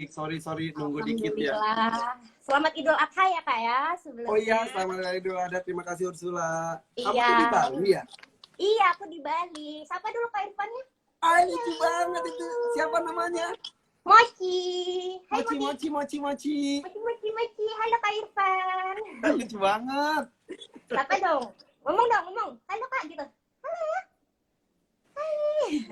Sorry nunggu dikit ya. Alhamdulillah. Selamat Idul Adha ya Kak ya sebelumnya. Oh iya, selamat hari Idul Adha. Terima kasih Ursula. Kamu Iya. tuh di Bali ya? Iya, aku di Bali. Siapa dulu Kak Irfannya? Lucu banget itu. Siapa namanya? Mochi. Hai Mochi. Mochi. Halo Kak Irfan. Lucu banget. Siapa dong? Ngomong. Halo Kak gitu. Halo ya. Hai.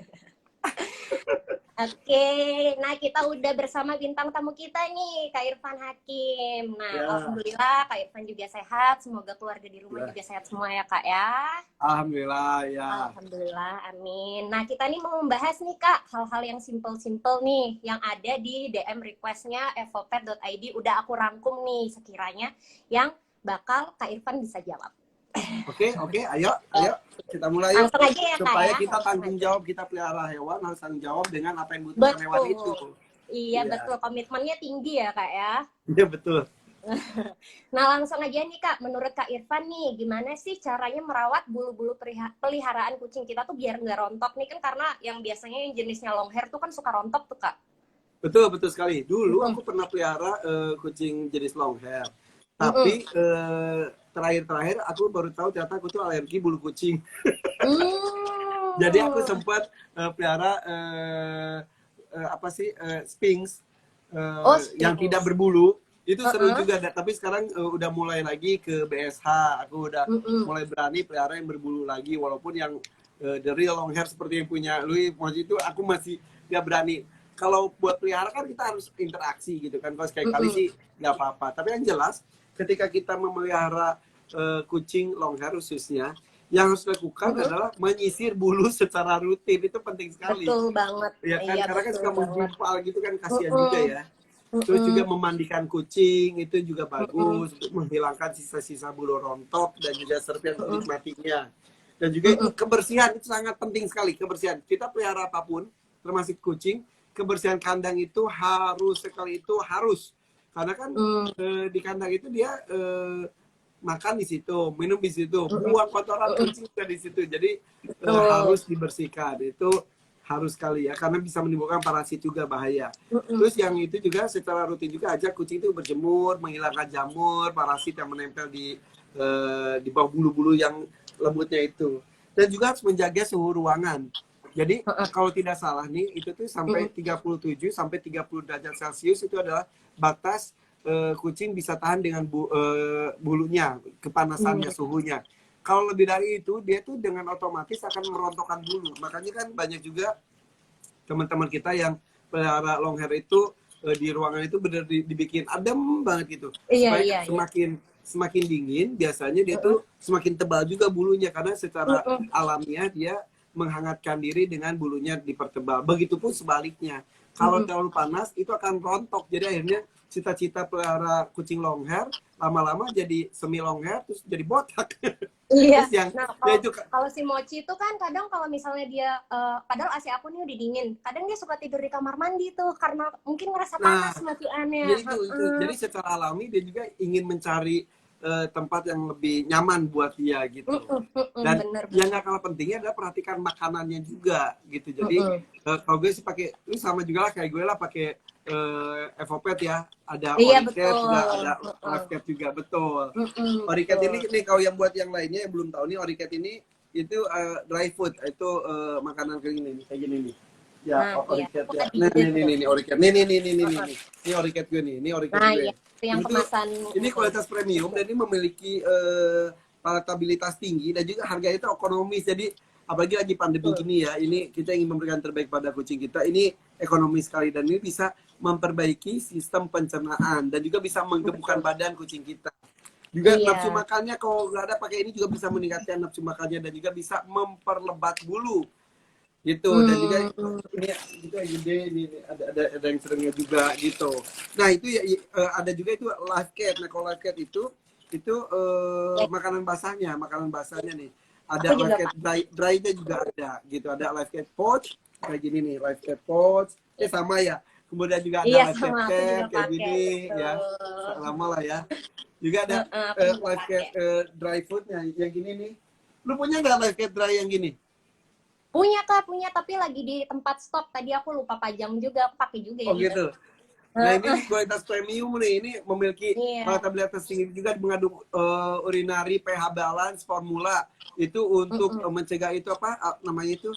Oke, nah kita udah bersama bintang tamu kita nih, Kak Irfan Hakim. Nah, Ya. Alhamdulillah Kak Irfan juga sehat, semoga keluarga di rumah juga sehat semua ya Kak ya. Alhamdulillah ya. Alhamdulillah, amin. Nah, kita nih mau membahas nih Kak, hal-hal yang simple-simple nih, yang ada di DM request-nya evopet.id. Udah aku rangkum nih sekiranya, yang bakal Kak Irfan bisa jawab. Oke, ayo kita mulai yuk. Langsung aja ya Kak Supaya ya. kita tanggung jawab, kita pelihara hewan harus tanggung jawab dengan apa yang dibutuhkan hewan itu. Iya, betul. Komitmennya tinggi ya Kak ya. Iya betul. Nah, langsung aja nih Kak, menurut Kak Irfan nih, gimana sih caranya merawat bulu-bulu peliharaan kucing kita tuh biar nggak rontok nih kan, karena yang biasanya yang jenisnya long hair tuh kan suka rontok tuh Kak. Betul sekali. Dulu aku pernah pelihara kucing jenis long hair. Tapi terakhir aku baru tahu ternyata aku tuh alergi bulu kucing. Jadi aku sempat pelihara Sphinx, yang tidak berbulu. Itu seru juga, tapi sekarang udah mulai lagi ke BSH. Aku udah mulai berani pelihara yang berbulu lagi, walaupun yang the real long hair seperti yang punya Louis Moji itu aku masih gak berani. Kalau buat pelihara kan kita harus interaksi gitu kan, kalau sekali-kali sih nggak apa-apa. Tapi yang jelas ketika kita memelihara kucing long hair khususnya, yang harus dilakukan adalah menyisir bulu secara rutin. Itu penting sekali. Betul banget. Ya kan, iya, karena kan suka menggumpal gitu kan, kasihan juga ya. Terus juga memandikan kucing itu juga bagus untuk menghilangkan sisa-sisa bulu rontok dan juga serpihan menikmatinya. Dan juga itu kebersihan itu sangat penting sekali, kebersihan. Kita pelihara apapun, termasuk kucing, kebersihan kandang itu harus karena kan di kandang itu dia makan di situ, minum di situ, buang kotoran kucing juga di situ. Jadi harus dibersihkan. Itu harus sekali ya, karena bisa menimbulkan parasit juga bahaya. Terus yang itu juga secara rutin juga ajak kucing itu berjemur, menghilangkan jamur, parasit yang menempel di bawah bulu-bulu yang lembutnya itu. Dan juga harus menjaga suhu ruangan. Jadi kalau tidak salah nih, itu tuh sampai 37 sampai 30 derajat Celcius itu adalah batas kucing bisa tahan dengan bulunya, kepanasannya, suhunya. Kalau lebih dari itu, dia tuh dengan otomatis akan merontokkan bulu. Makanya kan banyak juga teman-teman kita yang pelihara long hair itu di ruangan itu benar dibikin adem banget gitu. Supaya semakin dingin, biasanya dia tuh semakin tebal juga bulunya. Karena secara alamiah dia menghangatkan diri dengan bulunya dipertebal. Begitupun sebaliknya. Kalau terlalu panas, itu akan rontok. Jadi akhirnya cita-cita pelihara kucing long hair lama-lama jadi semi long hair terus jadi botak. Iya. Yang, nah, kalau si Mochi itu kan kadang kalau misalnya dia padahal AC aku nih udah dingin, kadang dia suka tidur di kamar mandi tuh karena mungkin ngerasa panas masih aneh. Jadi secara alami dia juga ingin mencari tempat yang lebih nyaman buat dia gitu. Dan yang nggak kalah pentingnya adalah perhatikan makanannya juga gitu. Jadi kalau gue sih pakai, ini sama juga lah kayak gue lah pakai Evopet ya, ada Oricat juga, ada Livecat juga, betul. Oricat ini kalau yang buat yang lainnya yang belum tahu nih, Oricat ini itu dry food, itu makanan kayak gini nih. Ya, Oricat ya. Nih Oricat. Ini Oricat gue nih, ini Oricat gue. Yang kemasan. Ini kualitas premium dan ini memiliki palatabilitas tinggi dan juga harganya itu ekonomis. Jadi apalagi lagi pandemi gini ya, ini kita ingin memberikan terbaik pada kucing kita. Ini ekonomis sekali dan ini bisa memperbaiki sistem pencernaan dan juga bisa menggemukkan badan kucing kita. Juga nafsu makannya kalau nggak ada pakai ini juga bisa meningkatkan nafsu makannya dan juga bisa memperlebat bulu. Gitu. Dan juga ini juga gede, ini ada yang seringnya juga gitu. Nah, itu ya ada juga itu Livecat. Nah, kalau Livecat itu makanan basahnya nih. Ada Livecat dry-nya juga ada gitu. Ada Livecat pouch kayak gini nih, Livecat pouch. Sama ya. Kemudian juga ada Livecat cap kayak gini ya. Sama lah ya. Juga ada Livecat dry food-nya yang gini nih. Lu punya nggak Livecat dry yang gini? Punya Kak, tapi lagi di tempat stok. Tadi aku lupa pajang juga, aku pakai juga ya. Oh gitu. Nah ini nih, kualitas premium nih, ini memiliki Iya. palatabilitas tinggi juga, mengandung urinary pH balance formula itu untuk mencegah itu apa namanya itu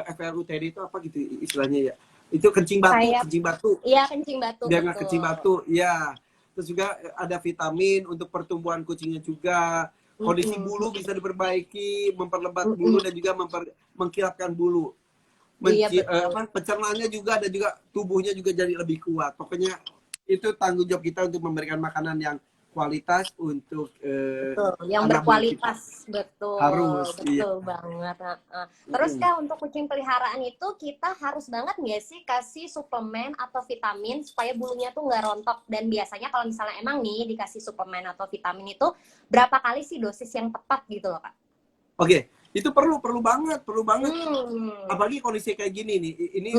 FLUTD itu apa gitu istilahnya ya. Itu kencing batu, Kayak kencing batu. iya kencing batu Biar nggak kencing betul. batu, ya. Terus juga ada vitamin untuk pertumbuhan kucingnya juga. Kondisi bulu bisa diperbaiki, memperlebat bulu dan juga mengkilapkan bulu. Iya betul. Pencernaannya juga ada juga, tubuhnya juga jadi lebih kuat. Pokoknya itu tanggung jawab kita untuk memberikan makanan yang kualitas untuk Betul, yang anak buah kita. berkualitas, betul, Harus, iya. betul banget. Terus Kak, untuk kucing peliharaan itu kita harus banget nggak sih kasih suplemen atau vitamin supaya bulunya tuh nggak rontok? Dan biasanya kalau misalnya emang nih dikasih suplemen atau vitamin itu berapa kali sih dosis yang tepat gitu loh Kak? Oke, itu perlu banget. Hmm. Apalagi kondisi kayak gini nih, ini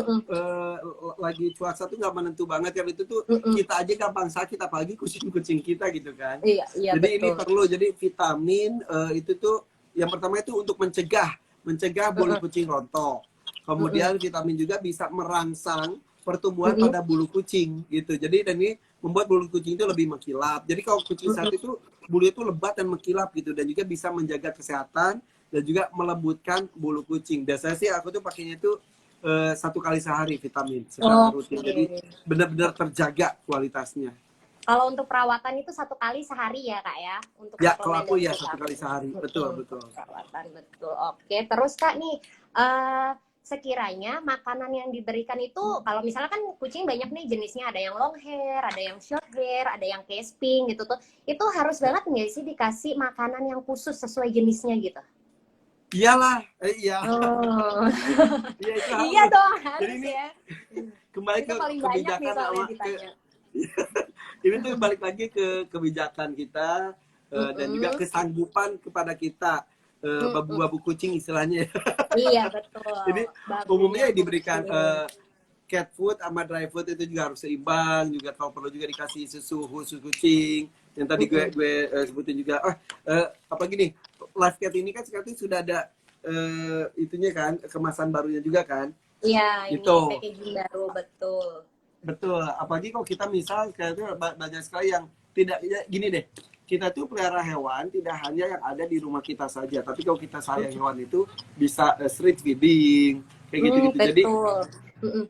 lagi cuaca tuh nggak menentu banget kan, itu tuh kita aja gampang sakit, apalagi kucing-kucing kita gitu kan. Iya, iya Jadi betul. ini perlu, jadi vitamin itu tuh yang pertama itu untuk mencegah bulu kucing rontok. Kemudian vitamin juga bisa merangsang pertumbuhan pada bulu kucing gitu. Jadi dan ini membuat bulu kucing itu lebih mengkilap. Jadi kalau kucing sehat itu bulu itu lebat dan mengkilap gitu, dan juga bisa menjaga kesehatan dan juga melembutkan bulu kucing. Biasanya sih aku tuh pakainya itu 1 kali sehari vitamin secara rutin. Jadi benar-benar terjaga kualitasnya. Kalau untuk perawatan itu 1 kali sehari ya Kak ya? Untuk Ya, kalau suplemen aku dan ya vitamin. 1 kali sehari. Betul. Perawatan betul. Oke, terus Kak nih sekiranya makanan yang diberikan itu kalau misalnya kan kucing banyak nih jenisnya, ada yang long hair, ada yang short hair, ada yang kesping gitu tuh. Itu harus banget nggak sih dikasih makanan yang khusus sesuai jenisnya gitu? Iyalah, iya. Oh. Iya itu Iya harus. dong, Jadi harus ini ya. kembali Itu ke paling banyak nih kebijakan soalnya sama ditanya. ini tuh balik lagi ke kebijakan kita dan juga kesanggupan kepada kita babu-babu kucing istilahnya. Iya betul. Jadi Babunya umumnya diberikan kucing. cat food sama dry food itu juga harus seimbang, juga kalau perlu juga dikasih susu khusus kucing yang tadi gue sebutin juga. Apa gini, Life Cat ini kan sekarang sudah ada itunya kan, kemasan barunya juga kan. Iya, ini Gitu. packaging baru betul. Betul, apalagi kalau kita misal kayaknya banyak sekali yang tidak, ya, gini deh, kita tuh pelihara hewan tidak hanya yang ada di rumah kita saja, tapi kalau kita sayang hewan itu bisa street feeding kayak gitu-gitu. Jadi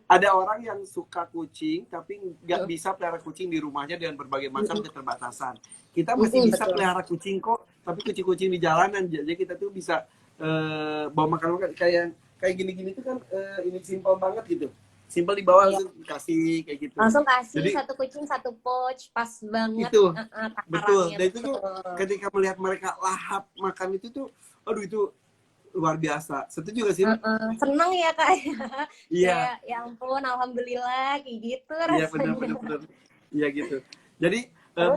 ada orang yang suka kucing tapi nggak bisa pelihara kucing di rumahnya dengan berbagai macam keterbatasan. Kita masih bisa pelihara kucing kok, tapi kucing-kucing di jalanan, jadi kita tuh bisa bawa makan kayak gini-gini tuh kan ini simpel banget gitu. Simpel di bawah langsung kasih kayak gitu. Langsung kasih Jadi, 1 kucing 1 pouch, pas banget itu betul. Dan itu betul. tuh ketika melihat mereka lahap makan itu tuh, aduh itu luar biasa. Setuju gak sih? Seneng ya Kak? Iya. Ya ampun, alhamdulillah kayak gitu Iya rasanya. benar. Iya gitu. Jadi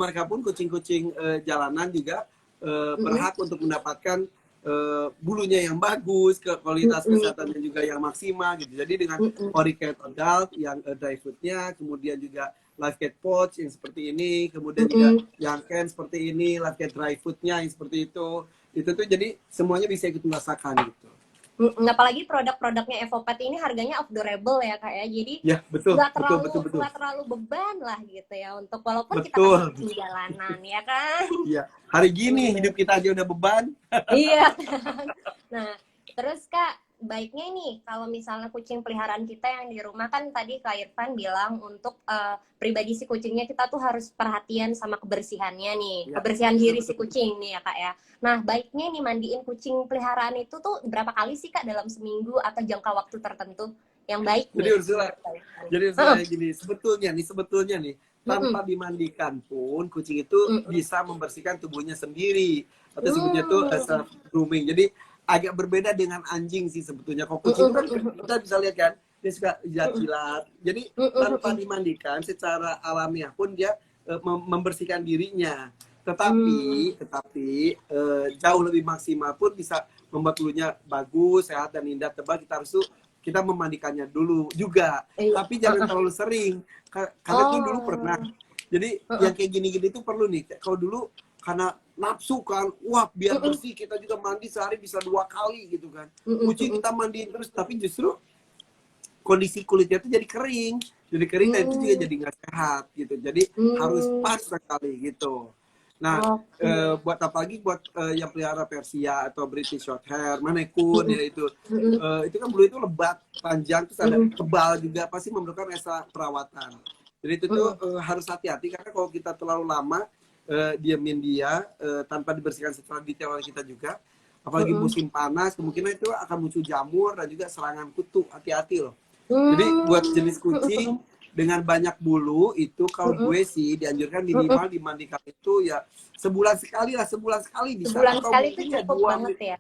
mereka pun kucing-kucing jalanan juga berhak untuk mendapatkan bulunya yang bagus, kualitas kesehatannya juga yang maksimal gitu. Jadi dengan Ori Cat Adult yang dry foodnya, kemudian juga Live Cat Pouch yang seperti ini, kemudian juga yang Ken seperti ini, Live Cat Dry Foodnya yang seperti itu tuh jadi semuanya bisa ikut merasakan gitu. Apalagi produk-produknya Evopet ini harganya affordable ya Kak ya. Jadi ya, betul, nggak betul. terlalu beban lah gitu ya, untuk walaupun kita Betul. kasih di jalanan ya kan. Iya, hari gini hidup kita aja udah beban. Iya. Nah, terus Kak, baiknya nih kalau misalnya kucing peliharaan kita yang di rumah, kan tadi Kak Irfan bilang untuk pribadi si kucingnya kita tuh harus perhatian sama kebersihannya nih, Ya, kebersihan diri si kucing nih ya Kak ya. Nah, baiknya nih mandiin kucing peliharaan itu tuh berapa kali sih Kak dalam seminggu atau jangka waktu tertentu yang baik jadi nih? jadi gini, sebetulnya nih tanpa dimandikan pun kucing itu bisa membersihkan tubuhnya sendiri, atau sebutnya tuh self grooming. Jadi agak berbeda dengan anjing sih sebetulnya. Kalau kucing kan kita bisa lihat kan dia suka jilat-jilat. Jadi tanpa dimandikan secara alamiah pun dia membersihkan dirinya. Tetapi jauh lebih maksimal pun bisa membuat bulunya bagus, sehat dan indah tebal. Kita memandikannya dulu juga, tapi jangan terlalu sering. Karena tuh dulu pernah. Jadi yang kayak gini-gini tuh perlu nih. Kalau dulu karena nafsu kan, wah biar bersih kita juga mandi sehari bisa 2 kali gitu kan. Kucing kita mandiin terus, tapi justru kondisi kulitnya tuh jadi kering. jadi kering dan itu juga jadi nggak sehat gitu. Jadi harus pas sekali gitu. Nah, Oke. buat apa lagi buat yang pelihara Persia atau British Shorthair, Manekun ya itu kan bulu itu lebat, panjang, terus ada tebal juga, pasti memerlukan rasa perawatan. Jadi itu tuh harus hati-hati karena kalau kita terlalu lama diamin dia tanpa dibersihkan secara detail oleh kita juga, apalagi musim panas, kemungkinan itu akan muncul jamur dan juga serangan kutu. Hati-hati loh. Jadi buat jenis kucing dengan banyak bulu itu kalau gue sih dianjurkan minimal dimandikan itu ya sebulan sekali bisa, Sebulan atau sekali itu mungkin ya cukup banget ya.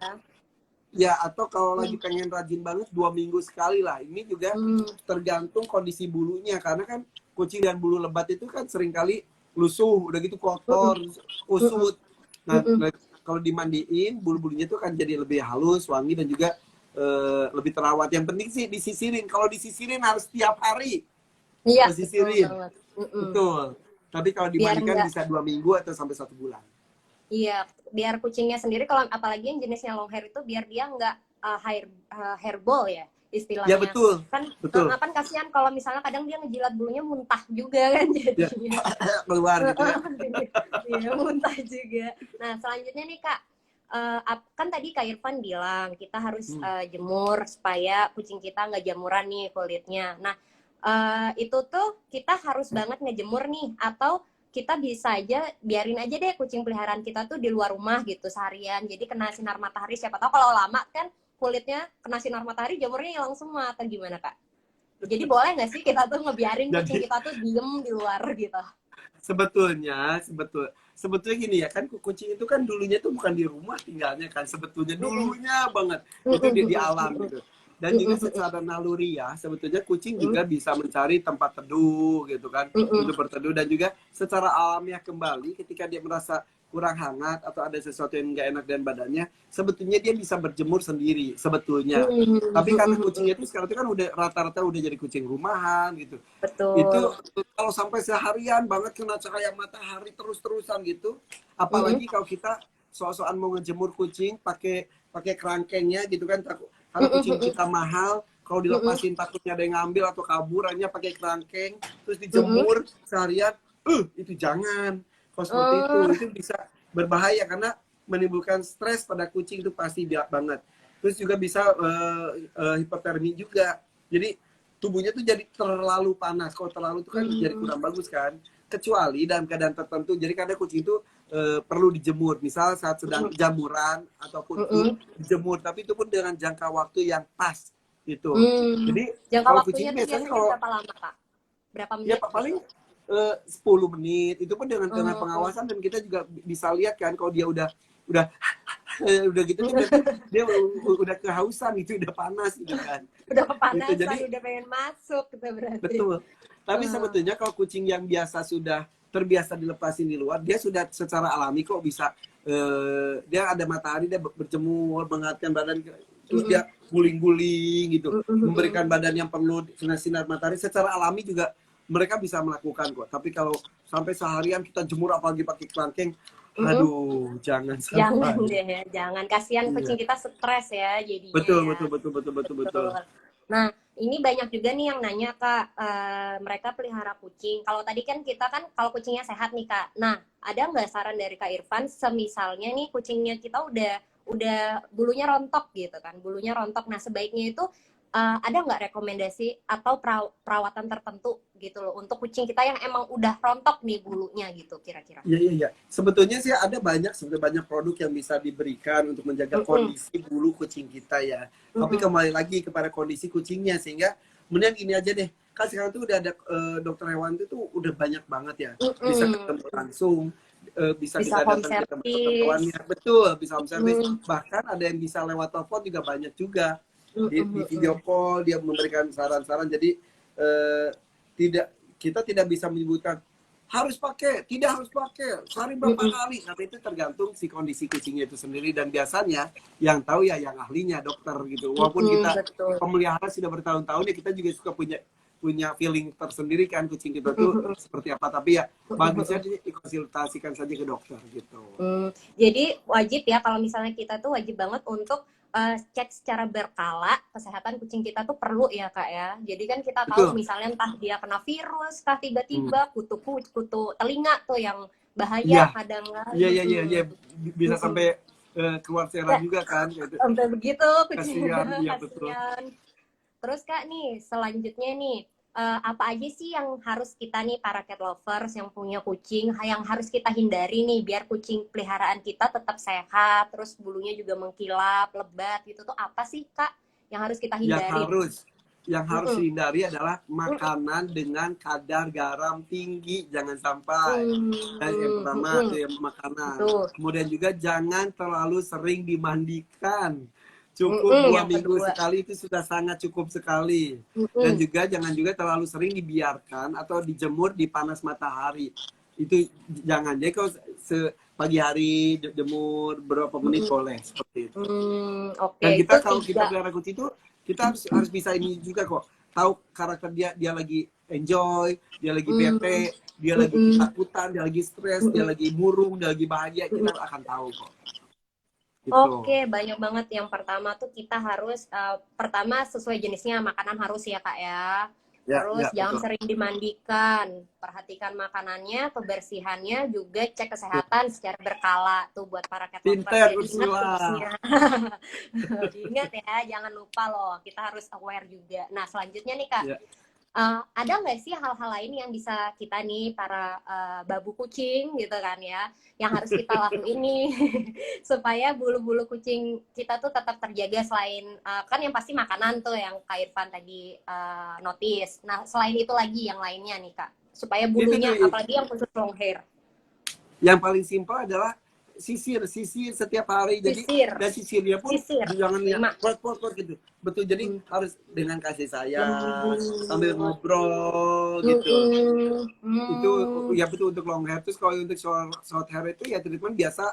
ya atau kalau lagi pengen rajin banget 2 minggu sekali lah. Ini juga tergantung kondisi bulunya karena kan kucing dan bulu lebat itu kan seringkali lusuh, udah gitu kotor, kusut. Nah, kalau dimandiin bulu-bulunya itu kan jadi lebih halus, wangi dan juga lebih terawat. Yang penting sih disisirin. Kalau disisirin harus tiap hari. Iya, betul Sisirin. banget. Betul. Tapi kalau Biar dimandikan enggak, bisa 2 minggu atau sampai 1 bulan. iya, biar kucingnya sendiri kalau apalagi yang jenisnya long hair itu biar dia nggak hairball ya Ya istilahnya. betul. Kan Betul. kan kasihan kalau misalnya kadang dia ngejilat bulunya muntah juga kan Ya, jadinya. keluar gitu ya. Iya, muntah juga. Nah, selanjutnya nih Kak, kan tadi Kak Irfan bilang kita harus jemur supaya kucing kita nggak jamuran nih kulitnya. Nah, itu tuh kita harus banget ngejemur nih atau kita bisa aja biarin aja deh kucing peliharaan kita tuh di luar rumah gitu seharian. Jadi kena sinar matahari, siapa tahu kalau lama kan kulitnya kena sinar matahari jamurnya hilang semua atau gimana Kak? Jadi boleh nggak sih kita tuh ngebiarin kucing Jadi kita tuh diem di luar gitu? sebetulnya gini ya kan kucing itu kan dulunya tuh bukan di rumah tinggalnya kan, sebetulnya dulunya banget itu di alam gitu. Dan juga secara naluri ya sebetulnya kucing juga bisa mencari tempat teduh gitu kan untuk berteduh, dan juga secara alamiah kembali ketika dia merasa kurang hangat atau ada sesuatu yang nggak enak dengan badannya, sebetulnya dia bisa berjemur sendiri sebetulnya. Tapi karena kucingnya itu sekarang itu kan udah rata-rata udah jadi kucing rumahan gitu, itu Betul. kalau sampai seharian banget kena cahaya matahari terus-terusan gitu, apalagi kalau kita soal-soal mau ngejemur kucing pakai pakai kerangkengnya gitu kan, karena kucing kita mahal, kalau dilepasin takutnya ada yang ngambil atau kabur, hanya pakai kerangkeng terus dijemur seharian, itu jangan. Kalau seperti itu bisa berbahaya karena menimbulkan stres pada kucing, itu pasti banget. Terus juga bisa hipotermi juga, jadi tubuhnya tuh jadi terlalu panas. Kalau terlalu itu kan jadi kurang bagus kan, kecuali dalam keadaan tertentu. Jadi kadang kucing itu perlu dijemur, misal saat sedang jamuran ataupun dijemur, tapi itu pun dengan jangka waktu yang pas gitu. Jadi Jangka kalau waktunya kucing tuh biasanya biasanya kalau berapa lama Kak? Berapa ya menit paling gitu? 10 menit itu pun dengan pengawasan, dan kita juga bisa lihat kan kalau dia udah udah gitu tuh berarti dia udah kehausan gitu, udah panas gitu kan. Udah Gitu. kepanasan, Jadi udah pengen masuk gitu berarti. betul. Tapi sebetulnya kalau kucing yang biasa sudah terbiasa dilepasin di luar, dia sudah secara alami kok bisa dia ada matahari, dia berjemur, menghangatkan badan, terus dia guling-guling gitu, memberikan badan yang perlu sinar matahari secara alami juga mereka bisa melakukan kok. Tapi kalau sampai seharian kita jemur apalagi pakai kerangkeng, aduh, jangan Jangan sampai. deh, jangan. Kasihan kucing Iya. kita stres ya jadinya Betul, ya. betul, betul, betul, betul, betul. Betul. Nah, ini banyak juga nih yang nanya Kak, mereka pelihara kucing. Kalau tadi kan kita kan kalau kucingnya sehat nih Kak. Nah, ada nggak saran dari Kak Irfan, semisalnya nih kucingnya kita udah bulunya rontok gitu kan, bulunya rontok. Nah, sebaiknya itu ada nggak rekomendasi atau perawatan tertentu gitu loh untuk kucing kita yang emang udah rontok nih bulunya gitu kira-kira? Iya, iya, iya. Sebetulnya sih ada sebetulnya banyak produk yang bisa diberikan untuk menjaga kondisi bulu kucing kita ya. Tapi kembali lagi kepada kondisi kucingnya, sehingga kemudian gini aja deh. Kan sekarang tuh udah ada dokter hewan itu tuh udah banyak banget ya. Bisa ketemu langsung, bisa Bisa kita home datang ke tempat dokter service. hewannya. Betul, bisa home service. Bahkan ada yang bisa lewat telepon juga banyak juga. Di video call dia memberikan saran-saran. Jadi tidak, kita tidak bisa menyebutkan harus pakai, tidak harus pakai, sehari berapa kali, tapi itu tergantung si kondisi kucingnya itu sendiri, dan biasanya yang tahu ya yang ahlinya, dokter gitu. Walaupun kita Betul. pemelihara sudah bertahun-tahun ya, kita juga suka punya feeling tersendiri kan kucing kita tuh seperti apa, tapi ya bagusnya dikonsultasikan saja ke dokter gitu. Jadi wajib ya kalau misalnya kita tuh wajib banget untuk cek secara berkala kesehatan kucing kita tuh perlu ya Kak ya. Jadi kan kita tahu Betul. misalnya entah dia kena virus, entah tiba-tiba kutu telinga tuh yang bahaya Iya, kadang kan. iya, iya, iya, iya. Bisa Mm-mm. sampai keluar cairan juga kan. Gitu. Sampai begitu Kasihan, kucingnya, iya betul. kasihan. Terus Kak nih, selanjutnya nih, apa aja sih yang harus kita nih para cat lovers yang punya kucing, yang harus kita hindari nih biar kucing peliharaan kita tetap sehat, terus bulunya juga mengkilap, lebat gitu tuh apa sih Kak yang harus kita Yang hindarin? harus yang harus Mm-mm. dihindari adalah Mm-mm. makanan dengan kadar garam tinggi, jangan sampai. Dan yang pertama Mm-mm. itu yang makanan. Betul. Kemudian juga jangan terlalu sering dimandikan. Cukup Mm-mm. dua Yang minggu kedua. sekali itu sudah sangat cukup sekali. Dan Mm-mm. juga jangan juga terlalu sering dibiarkan atau dijemur di panas matahari. Itu jangan. Jadi kalau pagi hari jemur berapa menit Mm-mm. boleh seperti itu. Oke, Dan itu kita kalau kita tiga. pelihara kucing itu kita harus bisa ini juga kok. Tahu karakter dia lagi enjoy, dia lagi Mm, bete, dia lagi mm-mm. ketakutan, dia lagi stres, dia Mm-mm. lagi murung, dia lagi bahagia, kita Mm-mm. akan tahu kok. Gitu. Oke, banyak banget. Yang pertama tuh kita harus pertama sesuai jenisnya makanan harus ya Kak ya. Ya, Terus ya, jangan betul. sering dimandikan, perhatikan makanannya, kebersihannya, juga cek kesehatan secara berkala tuh buat para cat lovers Pinter ya. Diingat Ursula. tipsnya. Diingat ya, jangan lupa loh. Kita harus aware juga. Nah, selanjutnya nih Kak, Ya. ada nggak sih hal-hal lain yang bisa kita nih para babu kucing gitu kan ya, yang harus kita lakuin nih supaya bulu-bulu kucing kita tuh tetap terjaga selain kan yang pasti makanan tuh yang Kak Irfan tadi notice. Nah selain itu lagi yang lainnya nih Kak, supaya Itu bulunya tuh apalagi yang khusus long hair. yang paling simpel adalah sisir setiap hari. Jadi Sisir, dan sisirnya pun sisir, jangan yang 5. pot gitu. Betul. Jadi harus dengan kasih sayang sambil Lembut. ngobrol gitu. Itu Hmm. ya betul untuk long hair. Terus kalau untuk short hair itu ya treatment biasa,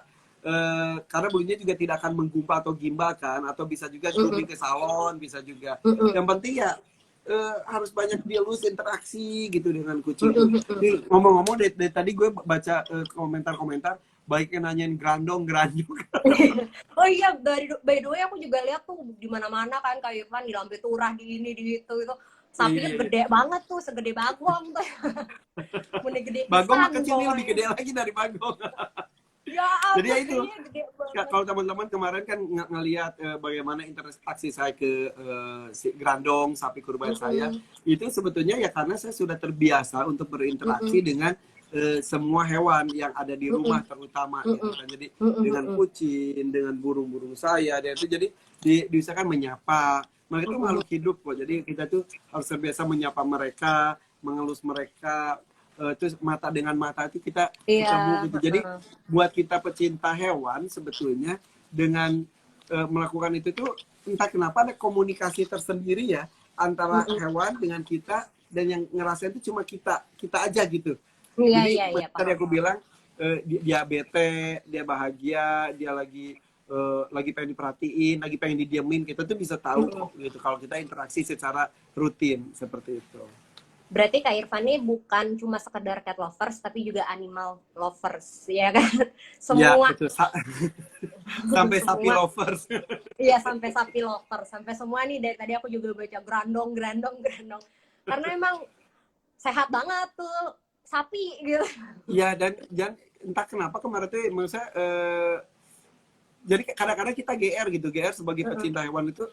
karena bulunya juga tidak akan menggumpal atau gimbal kan, atau bisa juga grooming ke salon, bisa juga. Yang penting ya harus banyak dialog interaksi gitu dengan kucing tuh. Ini ngomong-ngomong dari tadi gue baca komentar-komentar baik yang nanyain grandong granjung. Oh iya, by the way aku juga lihat tuh di mana-mana kan Kak Irfan di lambe turah di ini di itu sapinya Iya. gede banget tuh, segede bagong tuh. Bener gede Bagong mah pisan kecil, ini lebih pokoknya. gede lagi dari bagong. Ya Jadi ya ampun, itu, iya gede banget. kalau teman-teman kemarin kan ngelihat bagaimana interaksi saya ke si grandong sapi kurban saya, itu sebetulnya ya karena saya sudah terbiasa untuk berinteraksi dengan semua hewan yang ada di rumah terutama gitu kan. Jadi dengan kucing, dengan burung-burung saya, dan itu jadi diusahakan menyapa. Mereka itu makhluk hidup kok. Jadi kita tuh harus terbiasa menyapa mereka, mengelus mereka. Terus mata dengan mata itu kita ketemu gitu. Jadi buat kita pecinta hewan sebetulnya dengan melakukan itu tuh entah kenapa ada komunikasi tersendiri ya antara hewan dengan kita, dan yang ngerasain itu cuma kita aja gitu. Iya Jadi iya iya tadi paham. aku bilang dia bete, dia bahagia, dia lagi pengen diperhatiin, lagi pengen didiemin, kita tuh bisa tahu kok gitu kalau kita interaksi secara rutin seperti itu. Berarti Kak Irfan ini bukan cuma sekedar cat lovers, tapi juga animal lovers, ya kan? Ya, Semua. betul. Sampai sapi Semua. lovers. Iya, sampai sapi lovers. Sampai semua nih, dari tadi aku juga baca grandong. Karena emang sehat banget tuh sapi gitu. Iya, dan entah kenapa kemarin tuh menurut saya, jadi kadang-kadang kita GR sebagai pecinta hewan itu,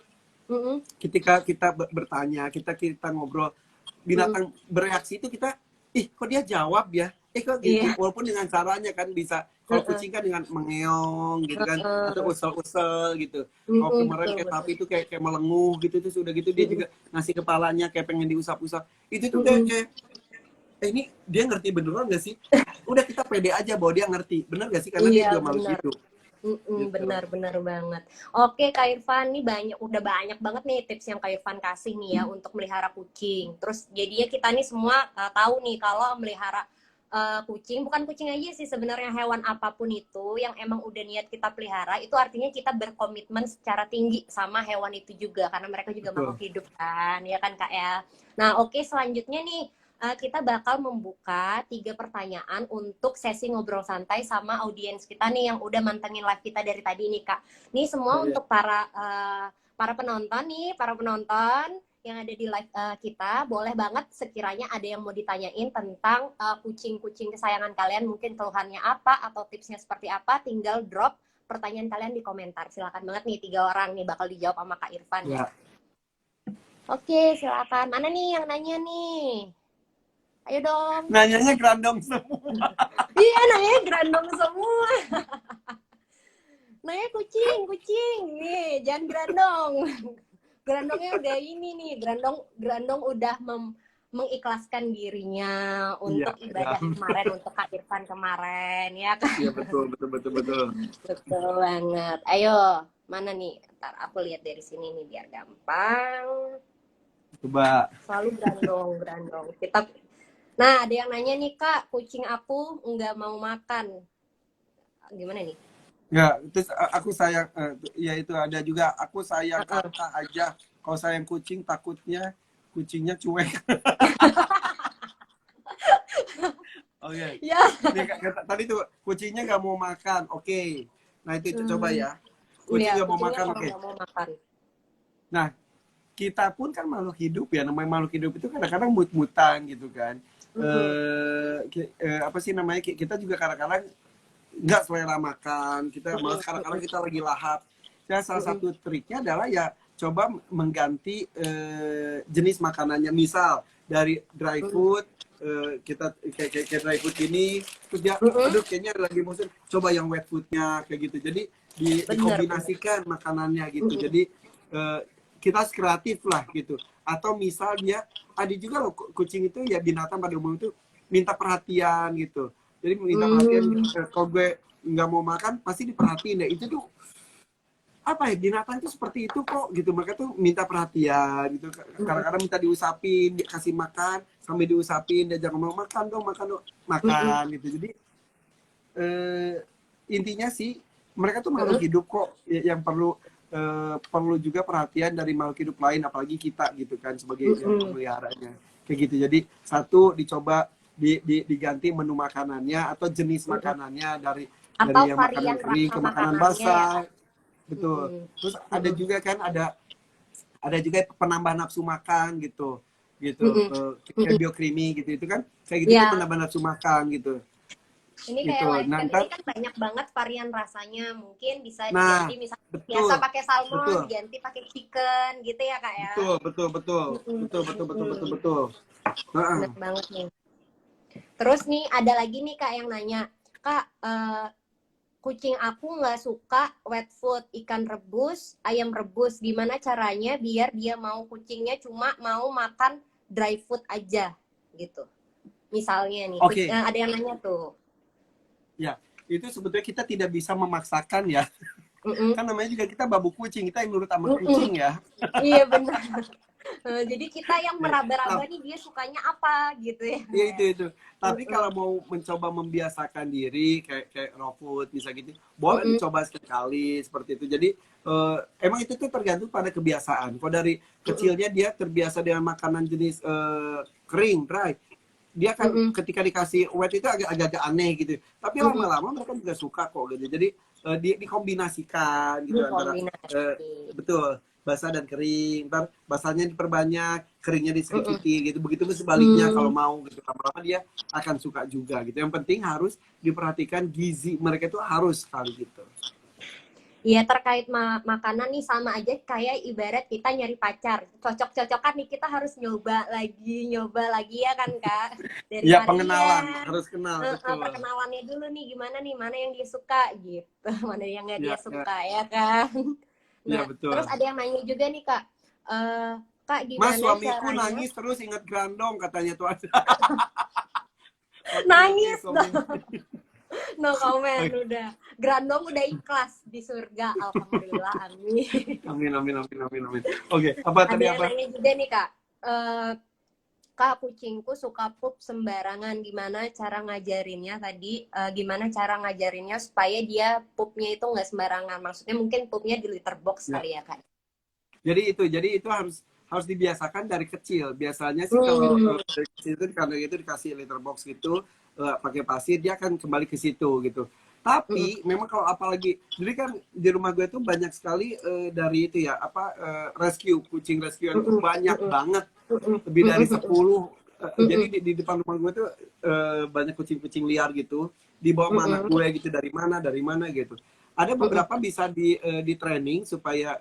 ketika kita bertanya, kita ngobrol, binatang bereaksi itu kita, kok dia jawab ya, kok gitu, walaupun dengan caranya kan bisa, kalau kucing kan dengan mengeong gitu kan, atau usel-usel gitu. Kalau kemarin kayak sapi itu kayak melenguh gitu, terus udah gitu dia juga ngasih kepalanya kayak pengen diusap-usap. Itu tuh kayak ini dia ngerti beneran gak sih? Udah kita pede aja bahwa dia ngerti, bener gak sih? Karena dia juga makhluk hidup. Gitu. Benar banget. Oke Kak Irfan, nih udah banyak banget nih tips yang Kak Irfan kasih nih ya untuk melihara kucing. Terus jadinya kita nih semua tahu nih kalau melihara kucing, bukan kucing aja sih sebenarnya, hewan apapun itu yang emang udah niat kita pelihara, itu artinya kita berkomitmen secara tinggi sama hewan itu juga, karena mereka juga makhluk hidup kan, ya kan Kak ya. Nah oke, selanjutnya nih kita bakal membuka 3 pertanyaan untuk sesi ngobrol santai sama audiens kita nih yang udah mantengin live kita dari tadi nih Kak. Nih semua untuk para penonton nih, para penonton yang ada di live kita, boleh banget sekiranya ada yang mau ditanyain tentang kucing-kucing kesayangan kalian, mungkin keluhannya apa atau tipsnya seperti apa, tinggal drop pertanyaan kalian di komentar. Silakan banget nih, 3 orang nih bakal dijawab sama Kak Irfan ya. Oke, silakan. Mana nih yang nanya nih? Ayo dong. Nanyanya grandong semua. Iya, nanya grandong semua. Nanya kucing. Nih, jangan grandong. Grandongnya udah ini nih, grandong udah mengikhlaskan dirinya untuk ibadah kemarin, untuk Kak Irfan kemarin, ya kan? Iya, betul. Betul banget. Ayo, mana nih? Ntar aku lihat dari sini nih biar gampang. Coba. Selalu grandong. Nah, ada yang nanya nih, Kak, kucing aku nggak mau makan. Gimana nih? Ya, terus aku sayang, ya itu ada juga, aku sayang kakak aja. Kalau sayang kucing, takutnya kucingnya cuek. Oke. Ya. Tadi tuh, kucingnya nggak mau makan. Oke. Nah, itu coba ya. Kucing nggak mau makan, oke. Nah, kita pun kan makhluk hidup ya. Namanya makhluk hidup itu kadang-kadang mut-mutan gitu kan. Apa sih namanya? Kita juga kadang-kadang nggak selera makan, kita malah kadang-kadang kita lagi lahap. Ya, salah satu triknya adalah ya coba mengganti jenis makanannya. Misal dari dry food, kita kayak dry food ini, terus dia, aduh kayaknya lagi bosan, coba yang wet foodnya kayak gitu. Jadi dikombinasikan makanannya gitu. Jadi kita kreatif lah gitu. Atau misal dia, ada juga loh kucing itu ya binatang pada umumnya itu minta perhatian gitu. Jadi minta perhatian, kalau gue nggak mau makan, pasti diperhatiin. Ya, itu tuh, apa ya, binatang itu seperti itu kok, gitu. Mereka tuh minta perhatian, gitu. Kadang-kadang minta diusapin, dikasih makan, sambil diusapin, dia jangan mau makan dong, makan, gitu. Jadi, intinya sih, mereka tuh makhluk hidup kok, yang perlu juga perhatian dari makhluk hidup lain, apalagi kita, gitu kan, sebagai yang pemeliharanya. Kayak gitu. Jadi, satu, dicoba diganti menu makanannya atau jenis makanannya dari yang makanan kering ke makanan basah. Betul. Terus ada juga kan ada juga penambah nafsu makan gitu. Kayak BioCreamy gitu. Itu kan kayak gitu tuh penambah nafsu makan gitu. Ini kayak ini kan banyak banget varian rasanya. Mungkin bisa diganti misalnya biasa pakai salmon, diganti pakai chicken gitu ya, Kak ya. Betul. Benar banget nih. Terus nih ada lagi nih Kak yang nanya, Kak, kucing aku nggak suka wet food, ikan rebus, ayam rebus. Gimana caranya biar dia mau kucingnya cuma mau makan dry food aja gitu. Misalnya nih, ada yang nanya tuh. Ya, itu sebetulnya kita tidak bisa memaksakan ya. Kan namanya juga kita babu kucing, kita yang nurut sama kucing ya. Iya benar. Jadi kita yang meraba-raba nih dia sukanya apa gitu ya. Iya itu. Tapi kalau mau mencoba membiasakan diri kayak raw food misalnya gitu, boleh dicoba sekali seperti itu. Jadi emang itu tuh tergantung pada kebiasaan. Kalau dari kecilnya dia terbiasa dengan makanan jenis kering, dry, dia kan ketika dikasih wet itu agak-agak aneh gitu. Tapi lama-lama mereka juga suka kok gitu. Jadi dikombinasikan gitu antara betul. Basah dan kering, ntar basahnya diperbanyak, keringnya disedikiti gitu. Begitu sebaliknya kalau mau gitu, lama-lama dia akan suka juga gitu. Yang penting harus diperhatikan gizi mereka itu harus sekali gitu. Iya, terkait makanan nih sama aja kayak ibarat kita nyari pacar, cocok-cocokan nih kita harus nyoba lagi ya kan Kak. Dari ya pengenalan harus kenal betul. Perkenalannya dulu nih gimana nih, mana yang dia suka gitu, mana yang nggak dia suka ya kan. Nah, betul. Terus ada yang nanya juga nih Kak, Kak gimana Mas suamiku caranya? nangis terus inget grandong katanya tuh ada. Nangis dong. No comment udah. Grandong udah ikhlas di surga. Alhamdulillah, amin. Amin. Oke, apa tadi apa? Ada yang nanya juga nih Kak. Kak, kucingku suka pup sembarangan. Gimana cara ngajarinnya tadi? Gimana cara ngajarinnya supaya dia pupnya itu nggak sembarangan? Maksudnya mungkin pupnya di litter box kali ya Kak? Jadi itu harus dibiasakan dari kecil. Biasanya sih kalau dari kecil itu di kandang itu dikasih litter box gitu, pakai pasir, dia akan kembali ke situ gitu. Tapi memang kalau apalagi, jadi kan di rumah gue tuh banyak sekali dari itu ya, rescue, kucing rescue itu banyak banget, lebih dari 10. Jadi di depan rumah gue tuh banyak kucing-kucing liar gitu, dibawa sama anak gue gitu, dari mana gitu. Ada beberapa bisa di training supaya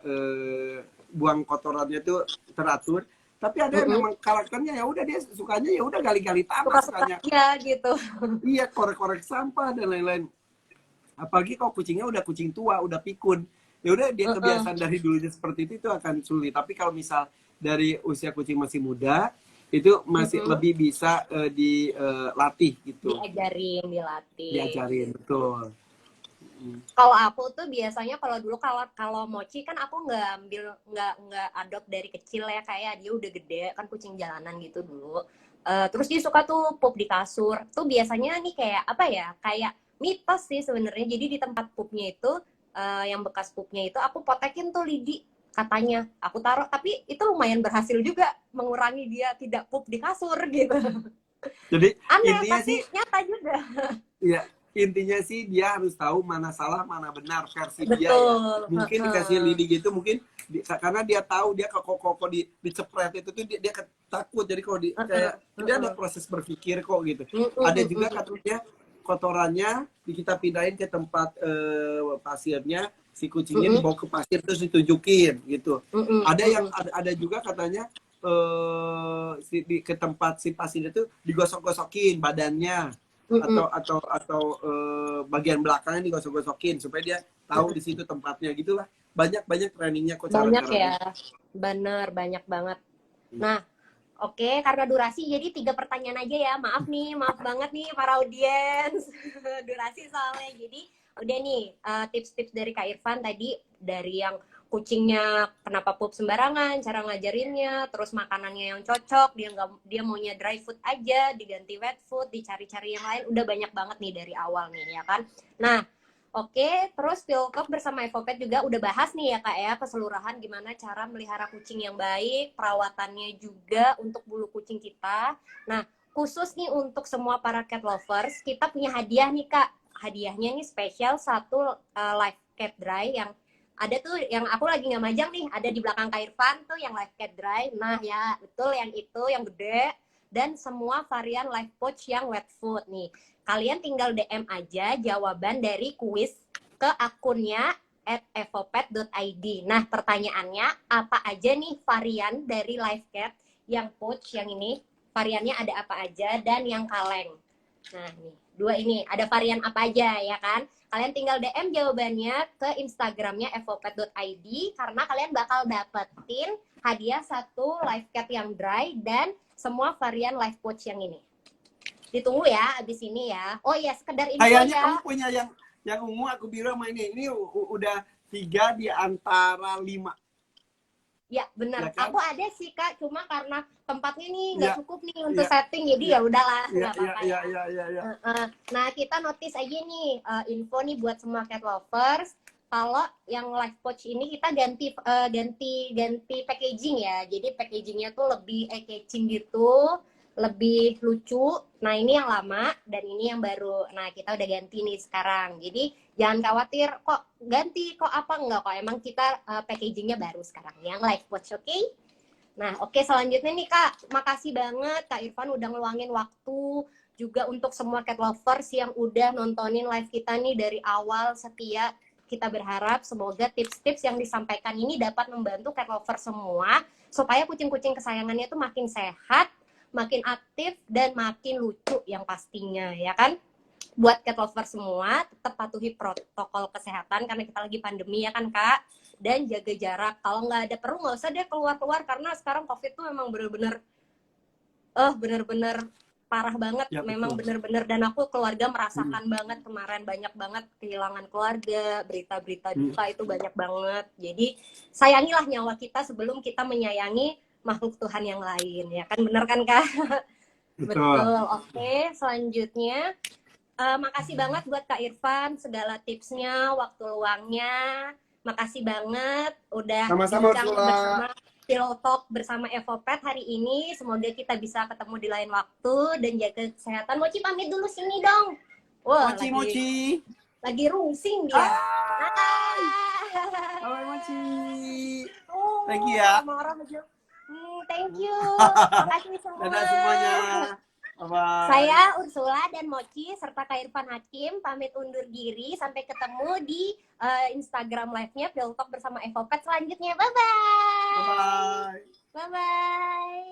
buang kotorannya tuh teratur. Tapi ada yang memang karakternya ya udah dia sukanya ya udah gali-gali tanah, Suka-suka sukanya aja gitu. iya korek-korek sampah dan lain-lain. Apalagi kalau kucingnya udah kucing tua, udah pikun, ya udah dia kebiasaan dari dulunya seperti itu akan sulit. Tapi kalau misal dari usia kucing masih muda, itu masih lebih bisa dilatih gitu, Diajarin, dilatih. diajarin betul. Kalau aku tuh biasanya kalau dulu kalau Mochi kan aku nggak ambil nggak adopt dari kecil ya, kayak dia udah gede kan kucing jalanan gitu dulu. Terus dia suka tuh pup di kasur. Tuh biasanya nih kayak apa ya? Kayak mitos sih sebenarnya. Jadi di tempat pupnya itu yang bekas pupnya itu aku potekin tuh lidi katanya. Aku taruh tapi itu lumayan berhasil juga mengurangi dia tidak pup di kasur gitu. Jadi Aneh intinya tapi sih, nyata juga. ya intinya sih dia harus tahu mana salah mana benar versi dia ya. Betul. Mungkin dikasih lidi gitu, mungkin karena dia tahu dia kok dicepret itu tuh dia takut. Jadi kalau kayak dia ada proses berpikir kok gitu. Ada juga katanya kotorannya kita pindahin ke tempat pasirnya, si kucingnya dibawa ke pasir terus ditunjukin gitu. Ada juga katanya ke tempat si pasir itu digosok-gosokin badannya atau bagian belakangnya digosok-gosokin supaya dia tahu di situ tempatnya gitulah. Banyak trainingnya kok Banyak cara-caranya. ya, bener banyak banget. Nah, oke, karena durasi jadi 3 pertanyaan aja ya. Maaf nih, maaf banget nih para audiens. Durasi soalnya. Jadi udah nih tips-tips dari Kak Irfan tadi, dari yang kucingnya kenapa pup sembarangan, cara ngajarinnya, terus makanannya yang cocok, dia maunya dry food aja, diganti wet food, dicari-cari yang lain, udah banyak banget nih dari awal nih ya kan. Nah, oke, terus Philcop bersama Evopet juga udah bahas nih ya Kak ya, keseluruhan gimana cara melihara kucing yang baik, perawatannya juga untuk bulu kucing kita. Nah, khusus nih untuk semua para cat lovers, kita punya hadiah nih Kak. Hadiahnya nih spesial satu live cat dry yang ada tuh, yang aku lagi nggak majang nih, ada di belakang Kak Irfan tuh yang live cat dry. Nah ya, betul yang itu, yang gede. Dan semua varian live pouch yang wet food nih. Kalian tinggal DM aja jawaban dari kuis ke akunnya @evopet.id. Nah, pertanyaannya apa aja nih varian dari live cat yang pouch yang ini? Variannya ada apa aja dan yang kaleng. Nah, nih, dua ini ada varian apa aja ya kan? Kalian tinggal DM jawabannya ke Instagramnya evopet.id karena kalian bakal dapetin hadiah satu live cat yang dry dan semua varian live pouch yang ini. Ditunggu ya abis ini ya. Oh iya, sekedar info Kayaknya ya. kamu punya yang ungu, aku biru sama ini. Ini udah 3 di antara 5. Ya benar. Ya kan? Aku ada sih Kak, cuma karena tempatnya nih nggak Ya, cukup nih untuk ya, setting, jadi ya udahlah nggak apa-apa ya. ya. Nah, kita notice aja nih info nih buat semua cat lovers. Kalau yang live pouch ini kita ganti packaging ya. Jadi packagingnya tuh lebih eye-catching gitu, lebih lucu. Nah, ini yang lama dan ini yang baru. Nah, kita udah ganti nih sekarang. Jadi jangan khawatir kok ganti kok apa enggak kok. Emang kita packagingnya baru sekarang yang live pouch, oke? Okay? Nah, oke, selanjutnya nih Kak, makasih banget Kak Irfan udah ngeluangin waktu juga untuk semua cat lovers yang udah nontonin live kita nih dari awal setia. Kita berharap semoga tips-tips yang disampaikan ini dapat membantu cat lovers semua supaya kucing-kucing kesayangannya tuh makin sehat, makin aktif, dan makin lucu yang pastinya, ya kan? Buat cat lovers semua, tetap patuhi protokol kesehatan karena kita lagi pandemi ya kan Kak? Dan jaga jarak. Kalau nggak ada perlu nggak usah deh keluar-keluar karena sekarang COVID tuh memang bener-bener parah banget, Ya, memang betul. bener-bener. Dan aku keluarga merasakan banget kemarin, banyak banget kehilangan keluarga, berita-berita duka itu banyak banget. Jadi sayangilah nyawa kita sebelum kita menyayangi makhluk Tuhan yang lain, ya kan? Bener kan Kak? Betul. Betul. Oke, selanjutnya makasih banget buat Kak Irfan segala tipsnya, waktu luangnya. Makasih banget udah Sama-sama bincang Ursula. bersama Pillow Talk bersama Evopet hari ini. Semoga kita bisa ketemu di lain waktu dan jaga kesehatan. Mochi pamit dulu sini dong. Wah, Mochi. lagi rungsing dia. Bye Mochi. Oh, Thank you ya. marah aja. Thank you. Terima kasih semua. Dadah semuanya. Bye-bye. Saya Ursula dan Mochi serta Kak Irfan Hakim pamit undur diri. Sampai ketemu di Instagram live-nya Pillow Talk bersama Evopet selanjutnya. Bye-bye. Bye-bye. Bye-bye.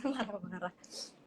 Marah-marah.